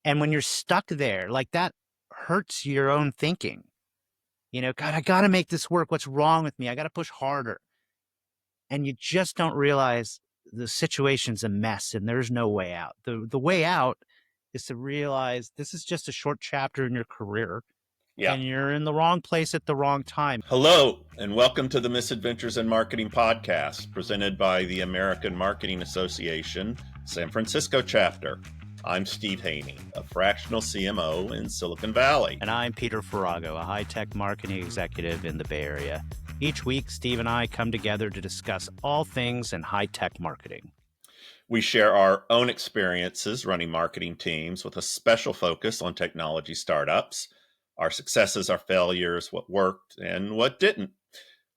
And when you're stuck there, like that hurts your own thinking. God, I got to make this work. What's wrong with me? I got to push harder. And you just don't realize the situation's a mess and there's no way out. The way out is to realize this is just a short chapter in your career Yeah. and you're in the wrong place at the wrong time. Hello, and welcome to the Misadventures in Marketing podcast, presented by the American Marketing Association, San Francisco chapter. I'm Steve Haney, a fractional CMO in Silicon Valley. And I'm Peter Farago, a high-tech marketing executive in the Bay Area. Each week, Steve and I come together to discuss all things in high-tech marketing. We share our own experiences running marketing teams with a special focus on technology startups, our successes, our failures, what worked and what didn't.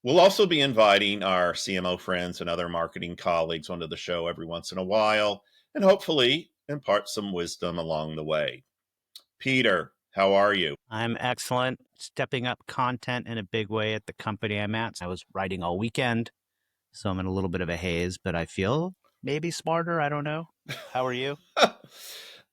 We'll also be inviting our CMO friends and other marketing colleagues onto the show every once in a while, and hopefully impart some wisdom along the way. Peter, how are you? I'm excellent, stepping up content in a big way at the company I'm at. I was writing all weekend, so I'm in a little bit of a haze, but I feel maybe smarter. I don't know. How are you?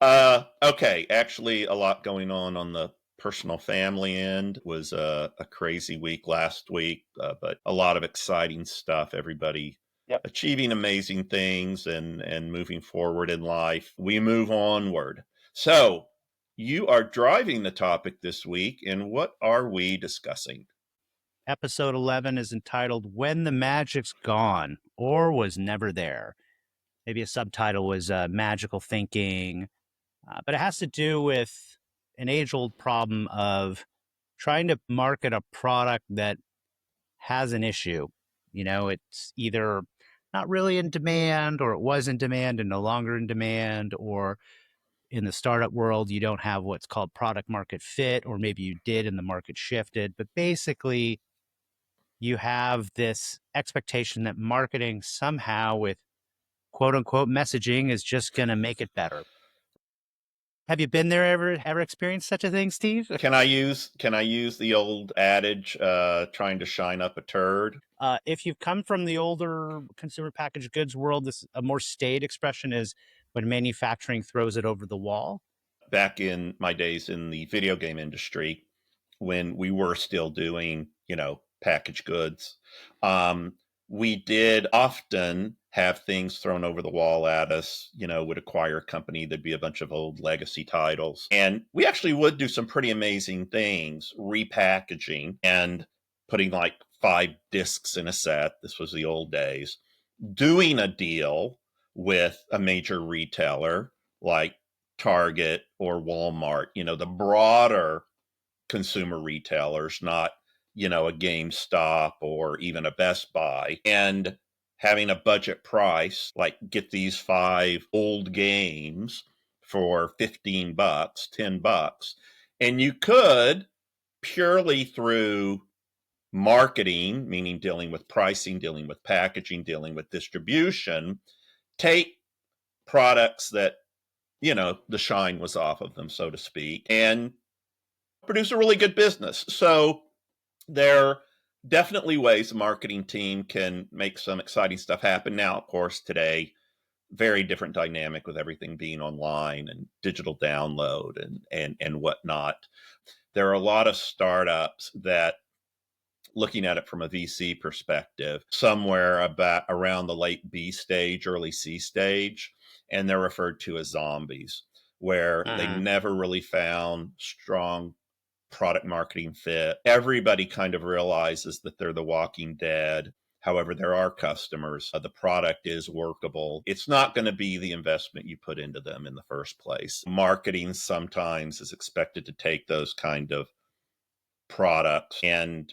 Okay, actually a lot going on the personal family end. Was a crazy week last week, but a lot of exciting stuff. Everybody achieving amazing things and moving forward in life. We move onward. So you are driving the topic this week, and what are we discussing? Episode 11 is entitled When the Magic's Gone or Was Never There. Maybe a subtitle was Magical Thinking, but it has to do with an age-old problem of trying to market a product that has an issue. It's either not really in demand, or it was in demand and no longer in demand, or in the startup world, you don't have what's called product market fit, or maybe you did and the market shifted. But basically, you have this expectation that marketing somehow with quote unquote messaging is just going to make it better. Have you been there ever experienced such a thing, Steve? Can I use the old adage, trying to shine up a turd? If you've come from the older consumer packaged goods world, a more staid expression is when manufacturing throws it over the wall. Back in my days in the video game industry, when we were still doing, packaged goods, we did often have things thrown over the wall at us. Would acquire a company, there'd be a bunch of old legacy titles. And we actually would do some pretty amazing things, repackaging and putting like 5 discs in a set. This was the old days. Doing a deal with a major retailer like Target or Walmart, the broader consumer retailers, not, a GameStop or even a Best Buy, and having a budget price, like get these 5 old games for $15, $10. And you could purely through marketing, meaning dealing with pricing, dealing with packaging, dealing with distribution, take products that, the shine was off of them, so to speak, and produce a really good business. So there are definitely ways a marketing team can make some exciting stuff happen. Now, of course, today, very different dynamic with everything being online and digital download and whatnot. There are a lot of startups that, looking at it from a VC perspective, somewhere about around the late B stage, early C stage, and they're referred to as zombies, where they never really found strong product marketing fit. Everybody kind of realizes that they're the walking dead. However, there are customers. The product is workable. It's not going to be the investment you put into them in the first place. Marketing sometimes is expected to take those kind of products and,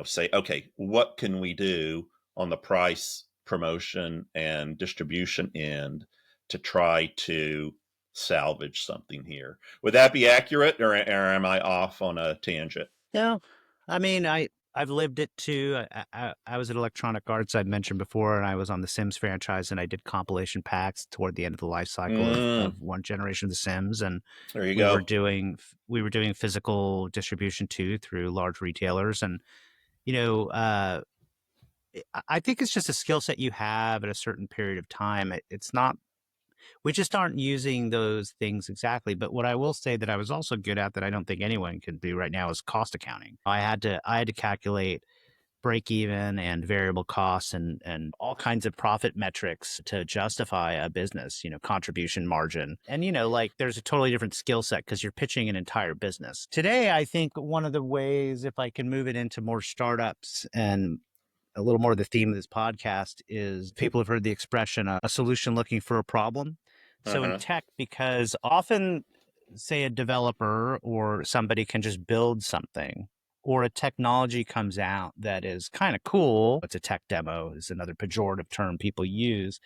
say, okay, what can we do on the price, promotion, and distribution end to try to salvage something here? Would that be accurate, or am I off on a tangent? No, I mean, I've lived it too. I was at Electronic Arts, I'd mentioned before, and I was on the Sims franchise, and I did compilation packs toward the end of the life cycle of one generation of the Sims, and There you we were go. doing physical distribution too through large retailers, and I think it's just a skill set you have at a certain period of time. It's not We just aren't using those things exactly. But what I will say that I was also good at that I don't think anyone can do right now is cost accounting. I had to calculate break even and variable costs and all kinds of profit metrics to justify a business, contribution margin. And, like there's a totally different skill set because you're pitching an entire business. Today, I think one of the ways, if I can move it into more startups and a little more of the theme of this podcast, is people have heard the expression, a solution looking for a problem. So in Uh-huh. tech, because often, say, a developer or somebody can just build something, or a technology comes out that is kind of cool. It's a tech demo, is another pejorative term people use.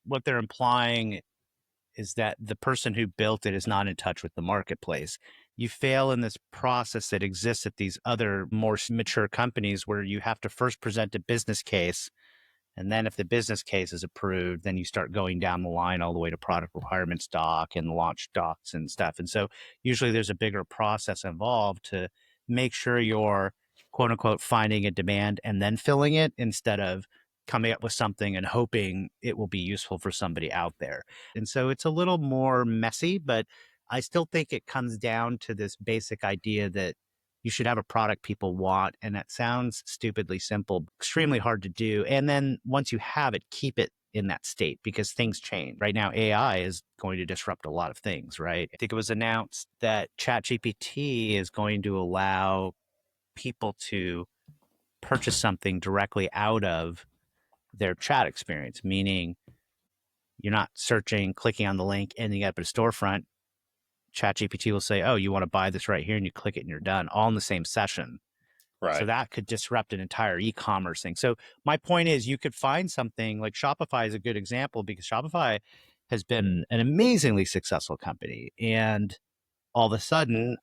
What they're implying is that the person who built it is not in touch with the marketplace. You fail in this process that exists at these other more mature companies where you have to first present a business case. And then if the business case is approved, then you start going down the line all the way to product requirements doc and launch docs and stuff. And so usually there's a bigger process involved to make sure you're quote unquote finding a demand and then filling it instead of coming up with something and hoping it will be useful for somebody out there. And so it's a little more messy, but I still think it comes down to this basic idea that you should have a product people want. And that sounds stupidly simple, extremely hard to do. And then once you have it, keep it in that state because things change. Right now, AI is going to disrupt a lot of things, right? I think it was announced that ChatGPT is going to allow people to purchase something directly out of their chat experience, meaning you're not searching, clicking on the link, ending up at a storefront. ChatGPT will say, oh, you want to buy this right here, and you click it and you're done, all in the same session. So Right. that could disrupt an entire e-commerce thing. So my point is you could find something like Shopify is a good example because Shopify has been an amazingly successful company. And all of a sudden,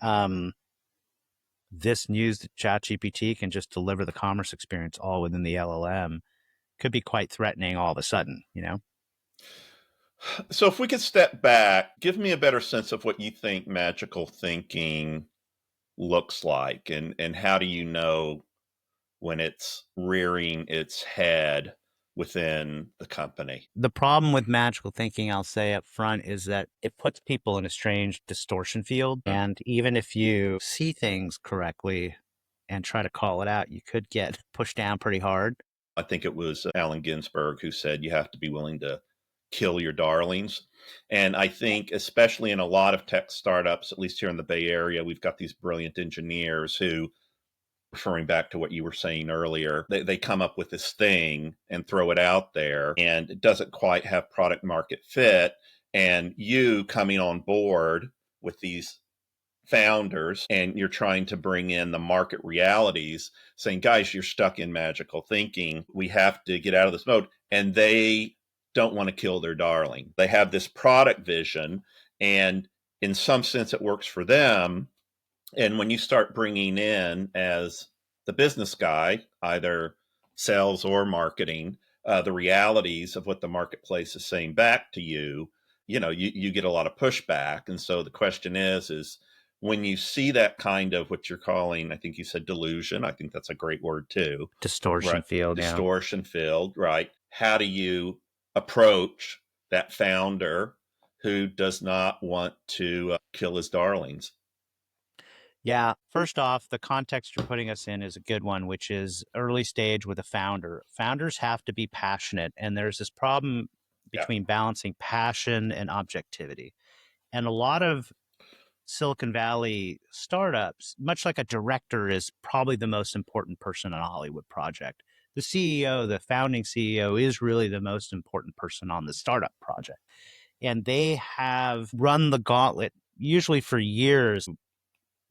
this news that ChatGPT can just deliver the commerce experience all within the LLM could be quite threatening all of a sudden. So if we could step back, give me a better sense of what you think magical thinking looks like, and how do you know when it's rearing its head within the company? The problem with magical thinking, I'll say up front, is that it puts people in a strange distortion field. Mm. And even if you see things correctly and try to call it out, you could get pushed down pretty hard. I think it was Allen Ginsberg who said you have to be willing to kill your darlings. And I think, especially in a lot of tech startups, at least here in the Bay Area, we've got these brilliant engineers who, referring back to what you were saying earlier, they come up with this thing and throw it out there, and it doesn't quite have product market fit. And you coming on board with these founders and you're trying to bring in the market realities, saying, guys, you're stuck in magical thinking. We have to get out of this mode. And they don't want to kill their darling. They have this product vision, and in some sense, it works for them. And when you start bringing in, as the business guy, either sales or marketing, the realities of what the marketplace is saying back to you, you get a lot of pushback. And so the question is when you see that kind of what you're calling, I think you said delusion, I think that's a great word too, Distortion right? field, yeah. Distortion filled, right? How do you approach that founder who does not want to kill his darlings? Yeah. First off, the context you're putting us in is a good one, which is early stage with a founder. Founders have to be passionate. And there's this problem Yeah. between balancing passion and objectivity. And a lot of Silicon Valley startups, much like a director is probably the most important person on a Hollywood project. The CEO, the founding CEO, is really the most important person on the startup project. And they have run the gauntlet, usually for years,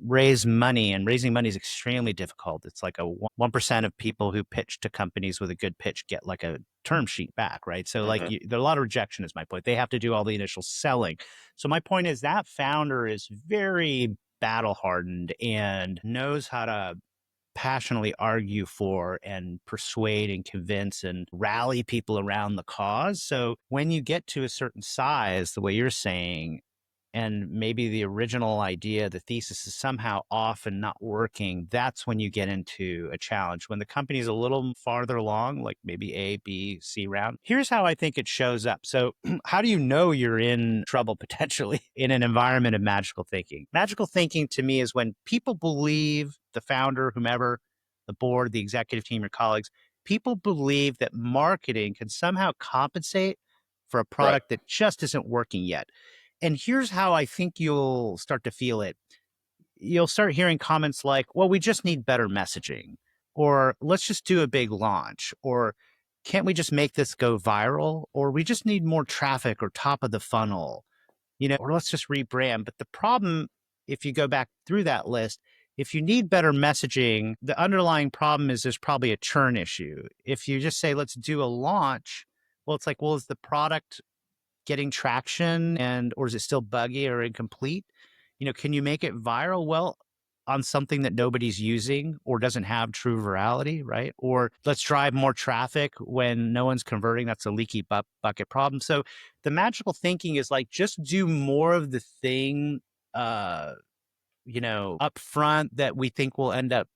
raise money, and raising money is extremely difficult. It's like a 1% of people who pitch to companies with a good pitch get like a term sheet back, right? So like Mhm. there's a lot of rejection is my point. They have to do all the initial selling. So my point is that founder is very battle hardened and knows how to passionately argue for and persuade and convince and rally people around the cause. So when you get to a certain size, the way you're saying, and maybe the original idea, the thesis is somehow off and not working, that's when you get into a challenge. When the company is a little farther along, like maybe A, B, C round, here's how I think it shows up. So how do you know you're in trouble potentially in an environment of magical thinking? Magical thinking to me is when people believe, the founder, whomever, the board, the executive team, your colleagues, people believe that marketing can somehow compensate for a Right. product that just isn't working yet. And here's how I think you'll start to feel it. You'll start hearing comments like, well, we just need better messaging, or let's just do a big launch, or can't we just make this go viral, or we just need more traffic or top of the funnel, or let's just rebrand. But the problem, if you go back through that list, if you need better messaging, the underlying problem is there's probably a churn issue. If you just say, let's do a launch, well, it's like, well, is the product getting traction or is it still buggy or incomplete? Can you make it viral? Well, on something that nobody's using or doesn't have true virality, right? Or let's drive more traffic when no one's converting. That's a leaky bucket problem. So the magical thinking is like, just do more of the thing, up front that we think will end up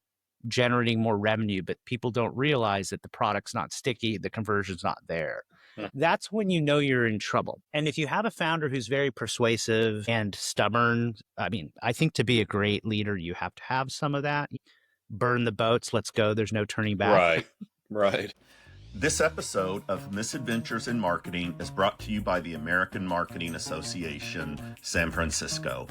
generating more revenue, but people don't realize that the product's not sticky, the conversion's not there. Hmm. That's when you know you're in trouble. And if you have a founder who's very persuasive and stubborn, I mean, I think to be a great leader, you have to have some of that. Burn the boats, let's go, there's no turning back. Right. Right. This episode of Misadventures in Marketing is brought to you by the American Marketing Association, San Francisco.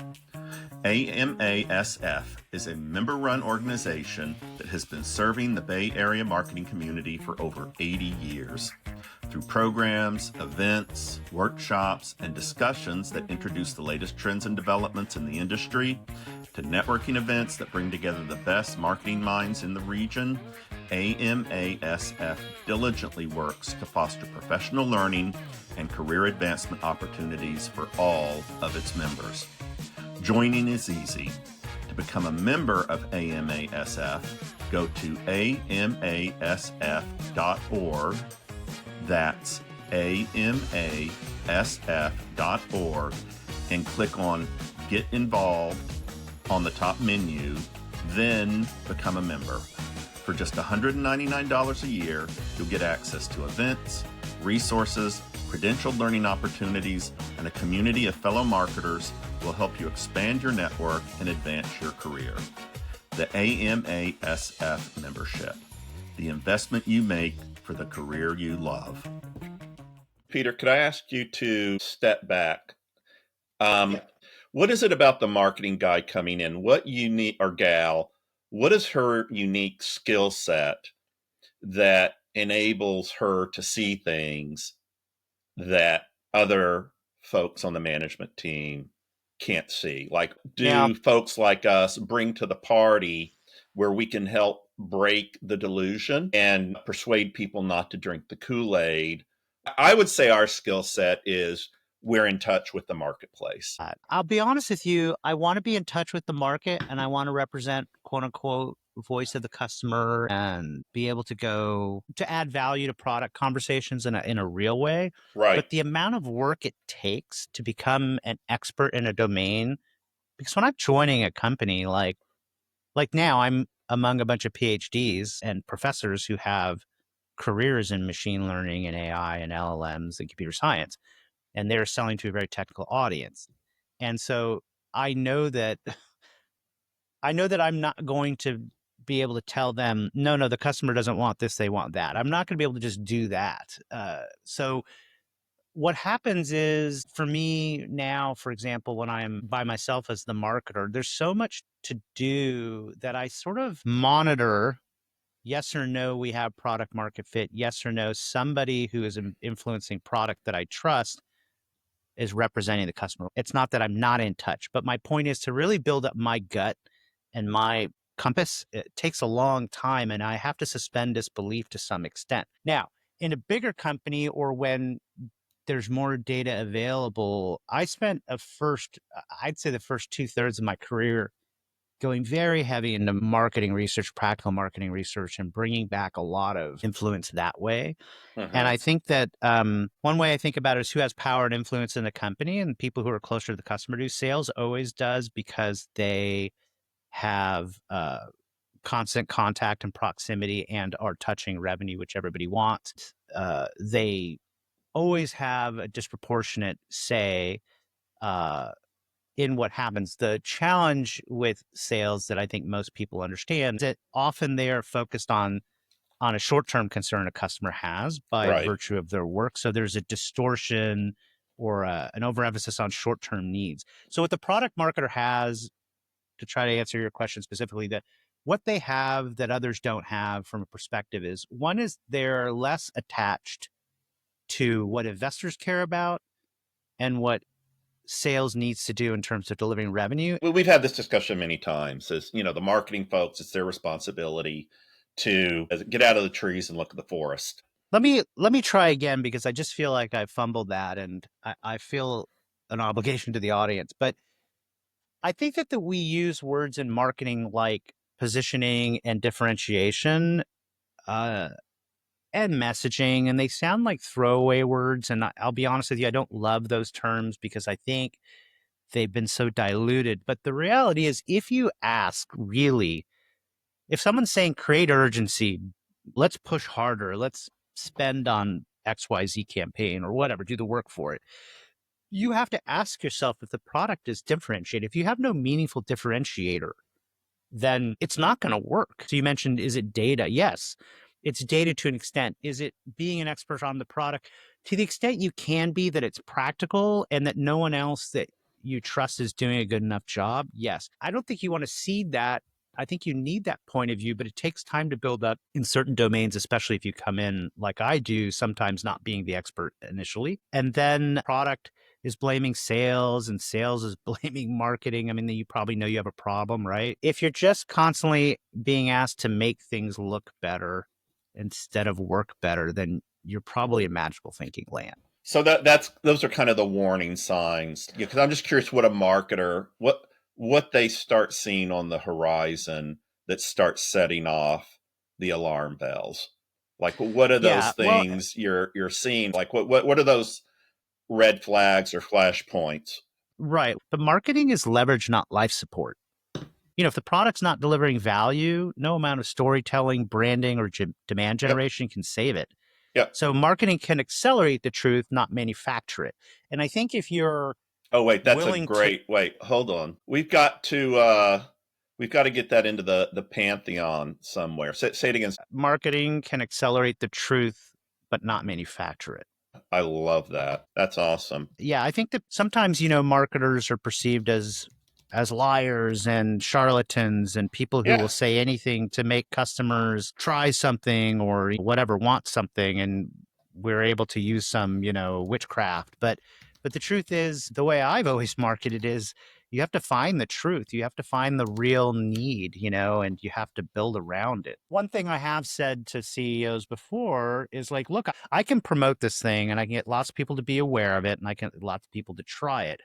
AMASF is a member-run organization that has been serving the Bay Area marketing community for over 80 years. Through programs, events, workshops, and discussions that introduce the latest trends and developments in the industry, to networking events that bring together the best marketing minds in the region, AMASF diligently works to foster professional learning and career advancement opportunities for all of its members. Joining is easy. To become a member of AMASF, go to amasf.org. That's amasf.org and click on Get Involved on the top menu, then become a member. For just $199 a year, you'll get access to events, resources, credentialed learning opportunities, and a community of fellow marketers will help you expand your network and advance your career. The AMASF membership, the investment you make for the career you love. Peter, could I ask you to step back? What is it about the marketing guy coming in? What unique, or gal, what is her unique skill set that enables her to see things that other folks on the management team can't see? Like, do folks like us bring to the party where we can help break the delusion and persuade people not to drink the Kool-Aid? I would say our skill set is we're in touch with the marketplace. I'll be honest with you. I want to be in touch with the market and I want to represent, quote unquote, voice of the customer and be able to go to add value to product conversations in a real way. Right. But the amount of work it takes to become an expert in a domain, because when I'm joining a company, like now I'm among a bunch of PhDs and professors who have careers in machine learning and AI and LLMs and computer science, and they're selling to a very technical audience. And so I know that I'm not going to be able to tell them, no, the customer doesn't want this, they want that. I'm not going to be able to just do that. So what happens is, for me now, for example, when I'm by myself as the marketer, there's so much to do that I sort of monitor. Yes or no, we have product market fit. Yes or no, somebody who is influencing product that I trust is representing the customer. It's not that I'm not in touch, but my point is to really build up my gut and my compass. It takes a long time and I have to suspend disbelief to some extent. Now, in a bigger company or when there's more data available, I spent I'd say the first 2/3 of my career going very heavy into marketing research, practical marketing research, and bringing back a lot of influence that way. And Hmm. I think that one way I think about it is who has power and influence in the company, and people who are closer to the customer do. Sales always does because they have constant contact and proximity and are touching revenue, which everybody wants. They always have a disproportionate say uh, in what happens. The challenge with sales that I think most people understand is that often they are focused on a short-term concern a customer has by Right. virtue of their work. So there's a distortion or an overemphasis on short-term needs. So what the product marketer has, to try to answer your question specifically, that what they have that others don't have from a perspective is, one is they're less attached to what investors care about and what sales needs to do in terms of delivering revenue. Well, we've had this discussion many times. As you know, the marketing folks, it's their responsibility to get out of the trees and look at the forest. Let me try again, because I just feel like I fumbled that, and I feel an obligation to the audience. But I think that we use words in marketing like positioning and differentiation uh, and messaging, and they sound like throwaway words. And I'll be honest with you, I don't love those terms because I think they've been so diluted. But the reality is, if you ask really, if someone's saying create urgency, let's push harder, let's spend on XYZ campaign or whatever, do the work for it. You have to ask yourself if the product is differentiated. If you have no meaningful differentiator, then it's not going to work. So you mentioned, is it data? Yes, it's data to an extent. Is it being an expert on the product? To the extent you can be, that it's practical and that no one else that you trust is doing a good enough job. Yes. I don't think you want to cede that. I think you need that point of view, but it takes time to build up in certain domains, especially if you come in like I do, sometimes not being the expert initially. And then product is blaming sales and sales is blaming marketing. I mean, you probably know you have a problem, right? If you're just constantly being asked to make things look better instead of work better, then you're probably in magical thinking land. So that's those are kind of the warning signs. Because I'm just curious what a marketer what they start seeing on the horizon that starts setting off the alarm bells. Like what are those Yeah, well, things you're seeing? Like what are those red flags or flashpoints? right. But marketing is leverage, not life support. If the product's not delivering value, no amount of storytelling, branding, or demand Yep. generation can save it. Yep. So marketing can accelerate the truth, not manufacture it. And I think if you're Oh wait, that's a willing to, great wait. Hold on. We've got to get that into the pantheon somewhere. Say it again. marketing can accelerate the truth, but not manufacture it. I love that. That's awesome. Yeah, I think that sometimes, marketers are perceived as liars and charlatans and people who will Yeah. say anything to make customers try something or whatever, want something, and we're able to use some, witchcraft. But the truth is, the way I've always marketed is, you have to find the truth. You have to find the real need, and you have to build around it. One thing I have said to CEOs before is like, look, I can promote this thing and I can get lots of people to be aware of it and I can get lots of people to try it,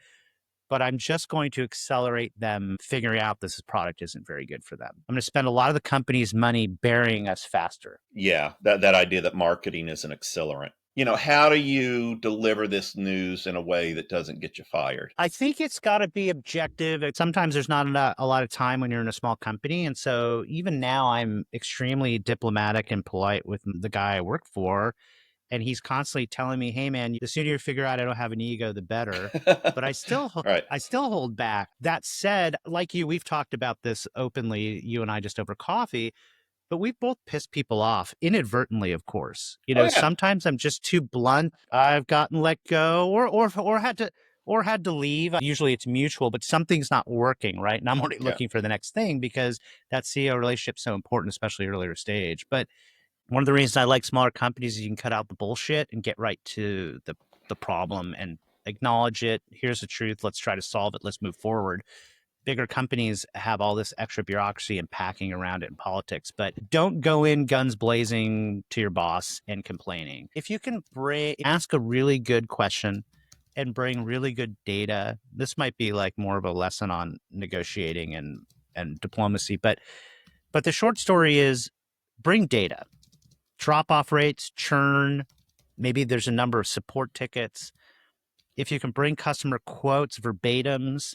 but I'm just going to accelerate them figuring out this product isn't very good for them. I'm going to spend a lot of the company's money burying us faster. Yeah, that idea that marketing is an accelerant. How do you deliver this news in a way that doesn't get you fired? I think it's got to be objective. Sometimes there's not a lot of time when you're in a small company. And so even now, I'm extremely diplomatic and polite with the guy I work for. And he's constantly telling me, hey, man, the sooner you figure out I don't have an ego, the better. But Right. I still hold back. That said, like you, we've talked about this openly, you and I, just over coffee. But we've both pissed people off inadvertently, of course. Oh yeah. Sometimes I'm just too blunt. I've gotten let go or had to leave. Usually it's mutual, but something's not working, right? And I'm already Yeah. looking for the next thing because that CEO relationship's so important, especially earlier stage. But one of the reasons I like smaller companies is you can cut out the bullshit and get right to the problem and acknowledge it. Here's the truth. Let's try to solve it. Let's move forward. Bigger companies have all this extra bureaucracy and packing around it in politics, but don't go in guns blazing to your boss and complaining. If you can ask a really good question and bring really good data, this might be like more of a lesson on negotiating and and diplomacy. But the short story is bring data, drop off rates, churn. Maybe there's a number of support tickets. If you can bring customer quotes, verbatims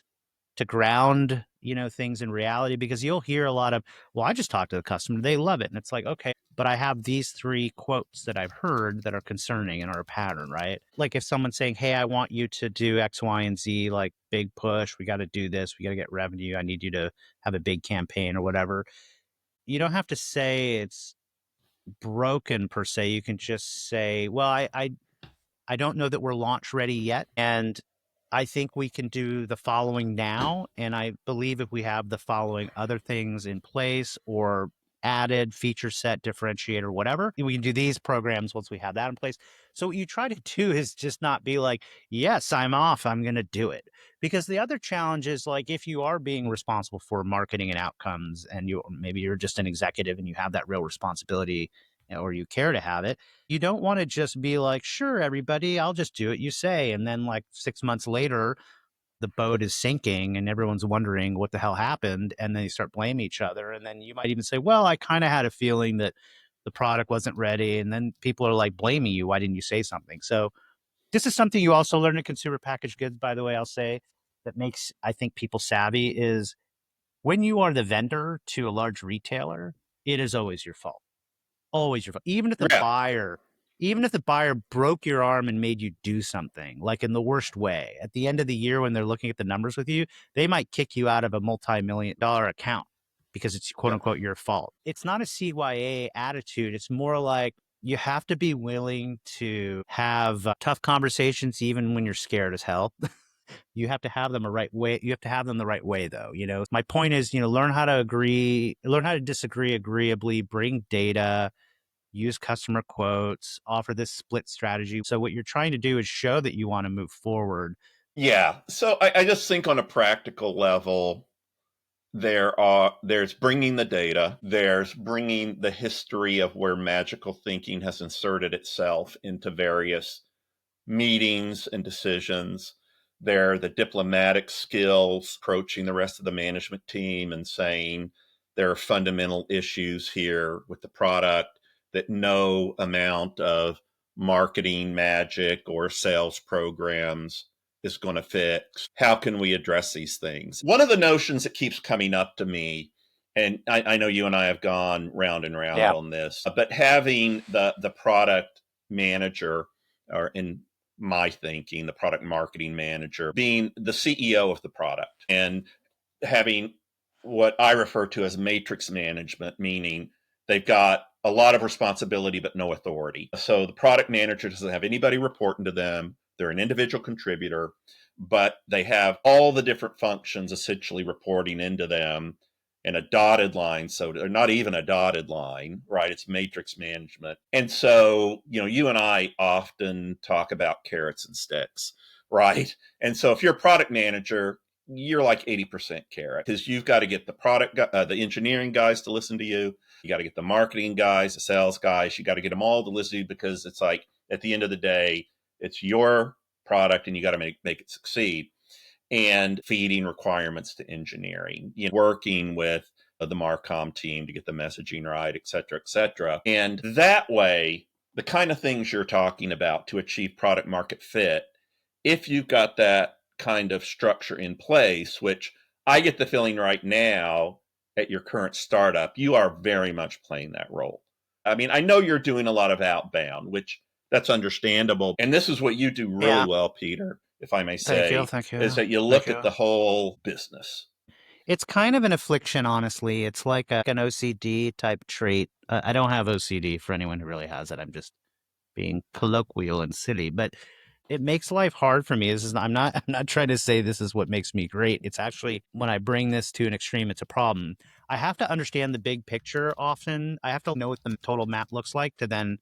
to ground, things in reality, because you'll hear a lot of, well, I just talked to the customer, they love it. And it's like, okay, but I have these 3 quotes that I've heard that are concerning and are a pattern, right? Like if someone's saying, hey, I want you to do X, Y, and Z, like big push, we got to do this, we got to get revenue, I need you to have a big campaign or whatever. You don't have to say it's broken per se. You can just say, well, I don't know that we're launch ready yet. And I think we can do the following now. And I believe if we have the following other things in place or added feature set, differentiator, whatever, we can do these programs once we have that in place. So what you try to do is just not be like, yes, I'm off, I'm going to do it. Because the other challenge is like, if you are being responsible for marketing and outcomes and maybe you're just an executive and you have that real responsibility or you care to have it, you don't want to just be like, sure, everybody, I'll just do what you say. And then like 6 months later, the boat is sinking and everyone's wondering what the hell happened. And then you start blaming each other. And then you might even say, well, I kind of had a feeling that the product wasn't ready. And then people are like blaming you. Why didn't you say something? So this is something you also learn in consumer packaged goods, by the way, I'll say, that makes, I think, people savvy is when you are the vendor to a large retailer, it is always your fault. Always your fault. Yeah. Even if the buyer broke your arm and made you do something, like in the worst way, at the end of the year when they're looking at the numbers with you, they might kick you out of a multi-million-dollar account because it's quote Yep. unquote your fault. It's not a CYA attitude. It's more like you have to be willing to have tough conversations even when you're scared as hell. You have to have them the right way. You have to have them the right way, though. My point is, learn how to disagree agreeably, bring data, use customer quotes, offer this split strategy. So what you're trying to do is show that you want to move forward. Yeah. So I just think on a practical level, there's bringing the data, there's bringing the history of where magical thinking has inserted itself into various meetings and decisions. There are the diplomatic skills, approaching the rest of the management team and saying there are fundamental issues here with the product that no amount of marketing magic or sales programs is going to fix. How can we address these things? One of the notions that keeps coming up to me, and I know you and I have gone round and round Yeah. on this, but having the product manager, or in my thinking, the product marketing manager, being the CEO of the product and having what I refer to as matrix management, meaning they've got a lot of responsibility but no authority. So the product manager doesn't have anybody reporting to them. They're an individual contributor, but they have all the different functions essentially reporting into them in a dotted line. So they're not even a dotted line, right? It's matrix management. And so, you and I often talk about carrots and sticks, right? And so if you're a product manager, you're like 80% carrot because you've got to get the engineering guys to listen to you. You got to get the marketing guys, the sales guys. You got to get them all to listen to you because it's like at the end of the day, it's your product and you got to make it succeed. And feeding requirements to engineering, working with the Marcom team to get the messaging right, et cetera, et cetera. And that way, the kind of things you're talking about to achieve product market fit, if you've got that kind of structure in place, which I get the feeling right now at your current startup, you are very much playing that role. I mean, I know you're doing a lot of outbound, which that's understandable. And this is what you do really Yeah. well, Peter, if I may Thank you. say, Thank is you. that you Thank look at you. the whole business. It's kind of an affliction, honestly. It's like an OCD type trait. I don't have OCD for anyone who really has it. I'm just being colloquial and silly, but it makes life hard for me. I'm not trying to say this is what makes me great. It's actually when I bring this to an extreme, it's a problem. I have to understand the big picture often. I have to know what the total map looks like to then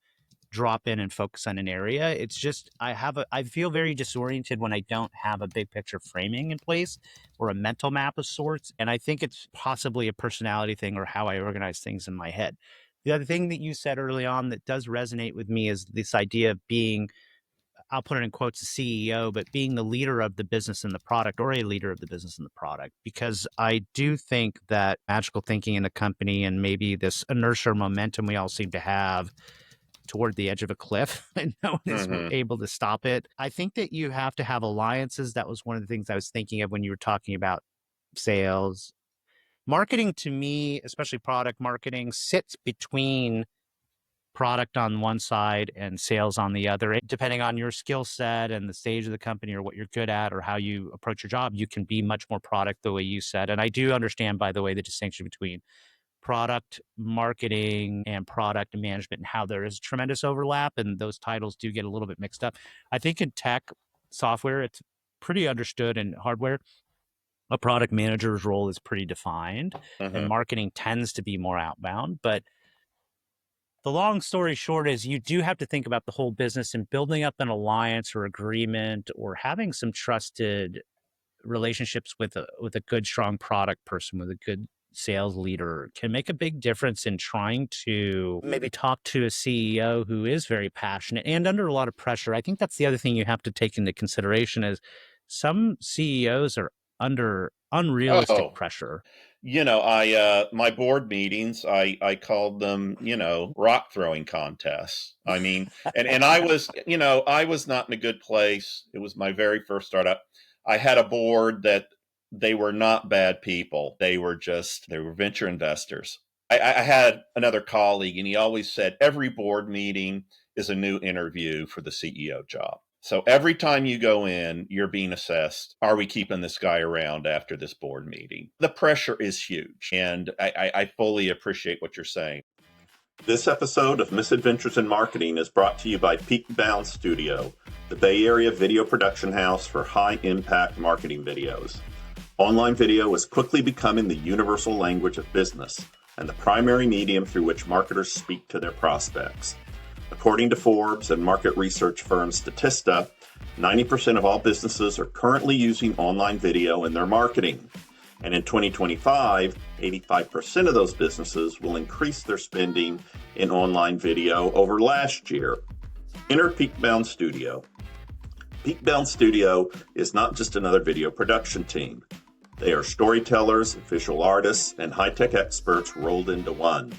drop in and focus on an area. It's just I feel very disoriented when I don't have a big picture framing in place or a mental map of sorts. And I think it's possibly a personality thing or how I organize things in my head. The other thing that you said early on that does resonate with me is this idea of being I'll put it in quotes, the CEO, but being the leader of the business and the product, or a leader of the business and the product. Because I do think that magical thinking in the company and maybe this inertia or momentum we all seem to have toward the edge of a cliff and no one is Mm-hmm. able to stop it. I think that you have to have alliances. That was one of the things I was thinking of when you were talking about sales. Marketing to me, especially product marketing, sits between product on one side and sales on the other. Depending on your skill set and the stage of the company or what you're good at or how you approach your job, you can be much more product the way you said. And I do understand, by the way, the distinction between product marketing and product management and how there is tremendous overlap. And those titles do get a little bit mixed up. I think in tech software, it's pretty understood, and hardware, a product manager's role is pretty defined, and Mm-hmm. marketing tends to be more outbound. But the long story short is you do have to think about the whole business, and building up an alliance or agreement or having some trusted relationships with a good, strong product person, with a good sales leader, can make a big difference in trying to maybe talk to a CEO who is very passionate and under a lot of pressure. I think that's the other thing you have to take into consideration is some CEOs are under unrealistic Oh, pressure. I my board meetings, I called them, rock throwing contests. I mean, and I was, I was not in a good place. It was my very first startup. I had a board that they were not bad people. They were venture investors. I had another colleague, and he always said every board meeting is a new interview for the CEO job. So every time you go in, you're being assessed. Are we keeping this guy around after this board meeting? The pressure is huge. And I fully appreciate what you're saying. This episode of Misadventures in Marketing is brought to you by Peakbound Studio, the Bay Area video production house for high-impact marketing videos. Online video is quickly becoming the universal language of business and the primary medium through which marketers speak to their prospects. According to Forbes and market research firm Statista, 90% of all businesses are currently using online video in their marketing. And in 2025, 85% of those businesses will increase their spending in online video over last year. Enter Peakbound Studio. Peakbound Studio is not just another video production team. They are storytellers, visual artists, and high-tech experts rolled into one.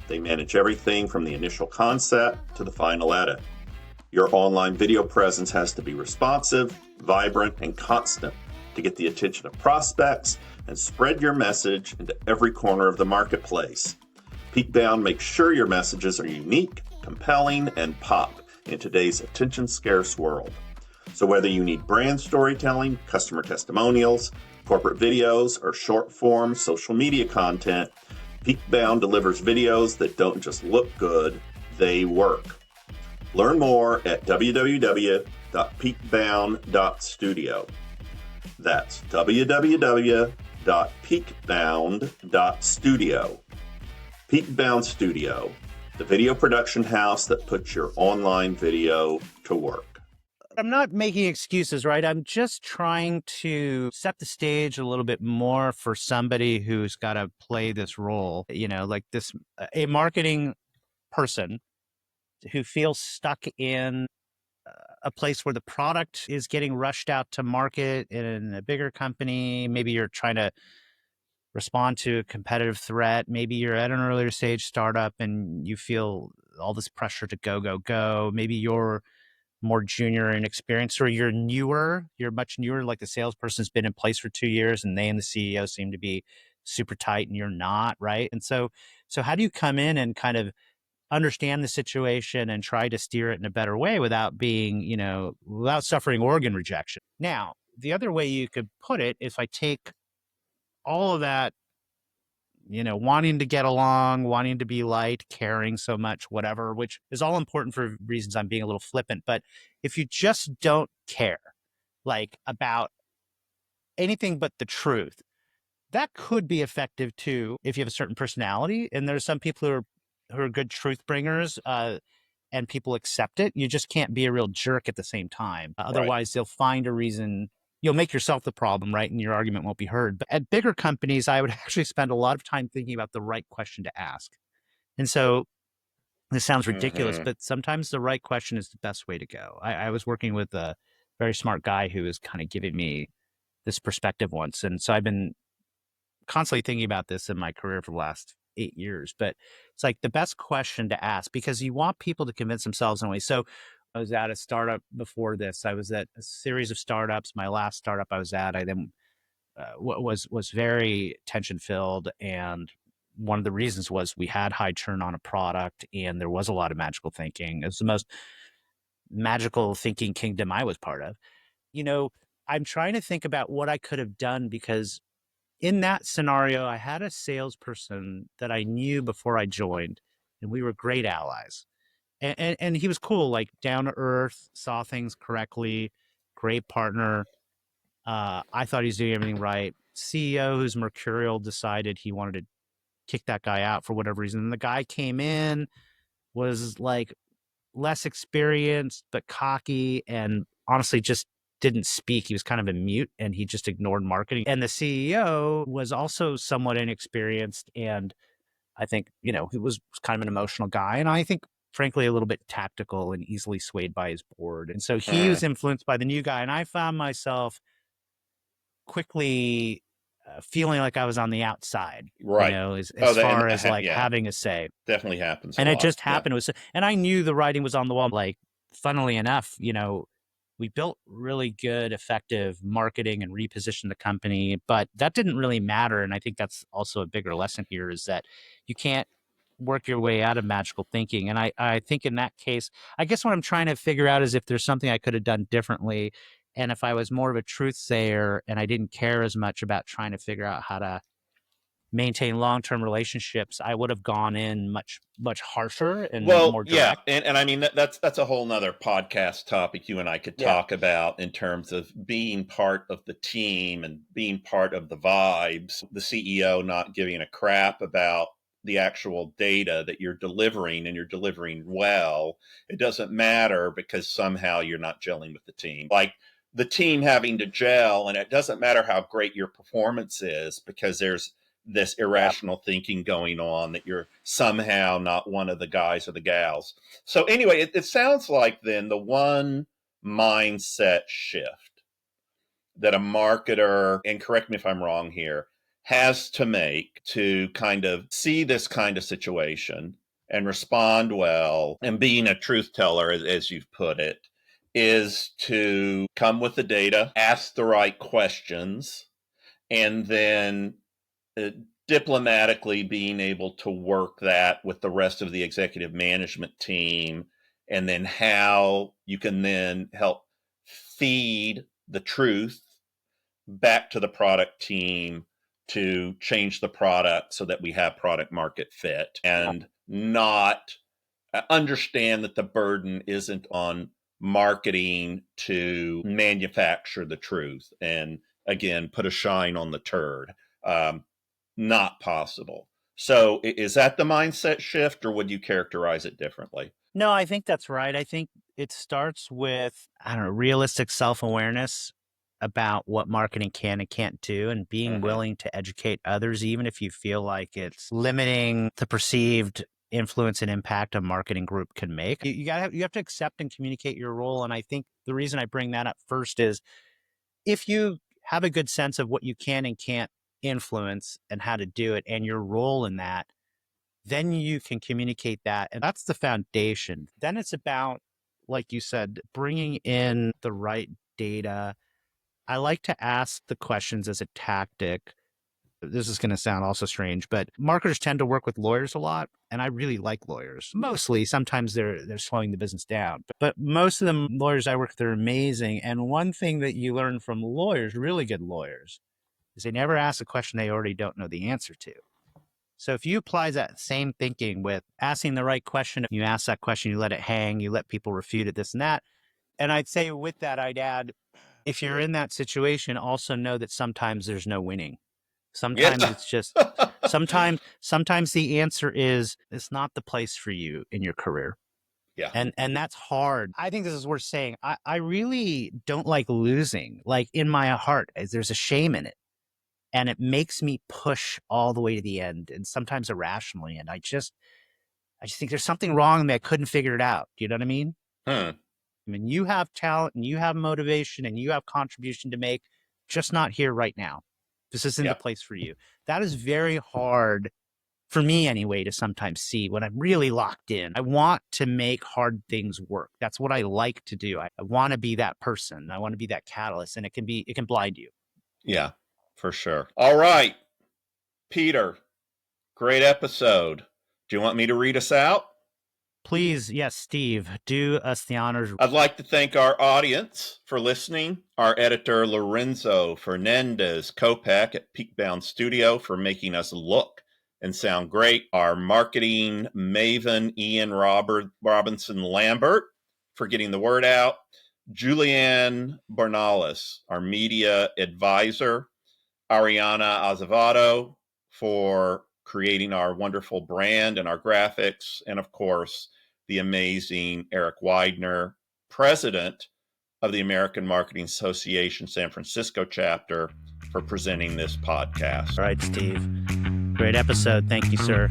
They manage everything from the initial concept to the final edit. Your online video presence has to be responsive, vibrant, and constant to get the attention of prospects and spread your message into every corner of the marketplace. Peakbound makes sure your messages are unique, compelling, and pop in today's attention-scarce world. So whether you need brand storytelling, customer testimonials, corporate videos, or short-form social media content, Peakbound delivers videos that don't just look good, they work. Learn more at www.peakbound.studio. That's www.peakbound.studio. Peakbound Studio, the video production house that puts your online video to work. I'm not making excuses, right? I'm just trying to set the stage a little bit more for somebody who's got to play this role, like this, a marketing person who feels stuck in a place where the product is getting rushed out to market in a bigger company. Maybe you're trying to respond to a competitive threat. Maybe you're at an earlier stage startup and you feel all this pressure to go, go, go. Maybe you're more junior and experienced, or you're much newer, like the salesperson's been in place for 2 years and they and the CEO seem to be super tight and you're not, right? And so how do you come in and kind of understand the situation and try to steer it in a better way without being, without suffering organ rejection? Now, the other way you could put it, if I take all of that, wanting to get along, wanting to be light, caring so much, whatever, which is all important for reasons I'm being a little flippant. But if you just don't care, like, about anything but the truth, that could be effective too if you have a certain personality. And there's some people who are good truth bringers, and people accept it. You just can't be a real jerk at the same time. Right. Otherwise, they'll find a reason. You'll make yourself the problem, right? And your argument won't be heard. But at bigger companies, I would actually spend a lot of time thinking about the right question to ask. And so This sounds ridiculous, Mm-hmm. but sometimes the right question is the best way to go. I was working with a very smart guy who was kind of giving me this perspective once. And so I've been constantly thinking about this in my career for the last 8 years. But it's like the best question to ask because you want people to convince themselves in a way. So I was at a startup before this. I was at a series of startups. My last startup I was at, I then was very tension filled, and one of the reasons was we had high churn on a product, and there was a lot of magical thinking. It was the most magical thinking kingdom I was part of. You know, I'm trying to think about what I could have done because in that scenario, I had a salesperson that I knew before I joined, and we were great allies. And he was cool, like down to earth, saw things correctly, great partner. I thought he was doing everything right. CEO, who's mercurial, decided he wanted to kick that guy out for whatever reason. And the guy came in, was like less experienced, but cocky, and honestly just didn't speak. He was kind of a mute and he just ignored marketing. And the CEO was also somewhat inexperienced. And I think, he was kind of an emotional guy. And I think, frankly, a little bit tactical and easily swayed by his board. And so he Mm-hmm. was influenced by the new guy. And I found myself quickly feeling like I was on the outside, Right. as Oh, that and far as like yeah, having a say. definitely happens a And it lot. just Yeah. happened. And I knew the writing was on the wall. Like, funnily enough, we built really good, effective marketing and repositioned the company, but that didn't really matter. And I think that's also a bigger lesson here is that you can't work your way out of magical thinking. And I think in that case, I guess what I'm trying to figure out is if there's something I could have done differently. And if I was more of a truth sayer and I didn't care as much about trying to figure out how to maintain long-term relationships, I would have gone in much, much harsher and Well, more yeah, direct. and I mean that's a whole nother podcast topic you and I could Yeah. talk about in terms of being part of the team and being part of the vibes. The CEO not giving a crap about the actual data that you're delivering and you're delivering well. It doesn't matter because somehow you're not gelling with the team. Like the team having to gel, and it doesn't matter how great your performance is because there's this Yeah. irrational thinking going on that you're somehow not one of the guys or the gals. So, anyway, it sounds like then the one mindset shift that a marketer, and correct me if I'm wrong here, has to make to kind of see this kind of situation and respond well and being a truth teller, as you've put it, is to come with the data, ask the right questions, and then uh, diplomatically being able to work that with the rest of the executive management team, and then how you can then help feed the truth back to the product team to change the product so that we have product market fit and not understand that the burden isn't on marketing to manufacture the truth and again put a shine on the turd. Not possible. So is that the mindset shift, or would you characterize it differently? No, I think that's right. I think it starts with, I don't know, realistic self-awareness about what marketing can and can't do and being Mm-hmm. willing to educate others, even if you feel like it's limiting the perceived influence and impact a marketing group can make. You have to accept and communicate your role. And I think the reason I bring that up first is if you have a good sense of what you can and can't influence and how to do it and your role in that, then you can communicate that. And that's the foundation. Then it's about, like you said, bringing in the right data. I like to ask the questions as a tactic. This is going to sound also strange, but marketers tend to work with lawyers a lot, and I really like lawyers. Mostly, sometimes they're slowing the business down, but most of the lawyers I work with are amazing. And one thing that you learn from lawyers, really good lawyers, is they never ask a question they already don't know the answer to. So if you apply that same thinking with asking the right question, you ask that question, you let it hang, you let people refute it, this and that. And I'd say with that, I'd add, if you're in that situation, also know that sometimes there's no winning. Yeah. Sometimes it's just sometimes the answer is it's not the place for you in your career. Yeah. And that's hard. I think this is worth saying. I really don't like losing. Like in my heart, there's a shame in it. And it makes me push all the way to the end and sometimes irrationally. And I just I just think there's something wrong with me. I couldn't figure it out. Do you know what I mean? Hmm. I mean, you have talent and you have motivation and you have contribution to make, just not here right now. This isn't Yeah. the place for you. That is very hard for me anyway to sometimes see when I'm really locked in. I want to make hard things work. That's what I like to do. I want to be that person. I want to be that catalyst, and it can blind you. Yeah, for sure. All right, Peter, great episode. Do you want me to read us out? Please, yes, Steve, do us the honors. I'd like to thank our audience for listening, our editor Lorenzo Fernandez Kopak at Peakbound Studio for making us look and sound great, our marketing maven Ian Robinson Lambert for getting the word out, Julianne Barnalis, our media advisor, Ariana Azevedo for creating our wonderful brand and our graphics, and of course, the amazing Eric Widener, president of the American Marketing Association San Francisco chapter, for presenting this podcast. All right, Steve. Great episode. Thank you, sir.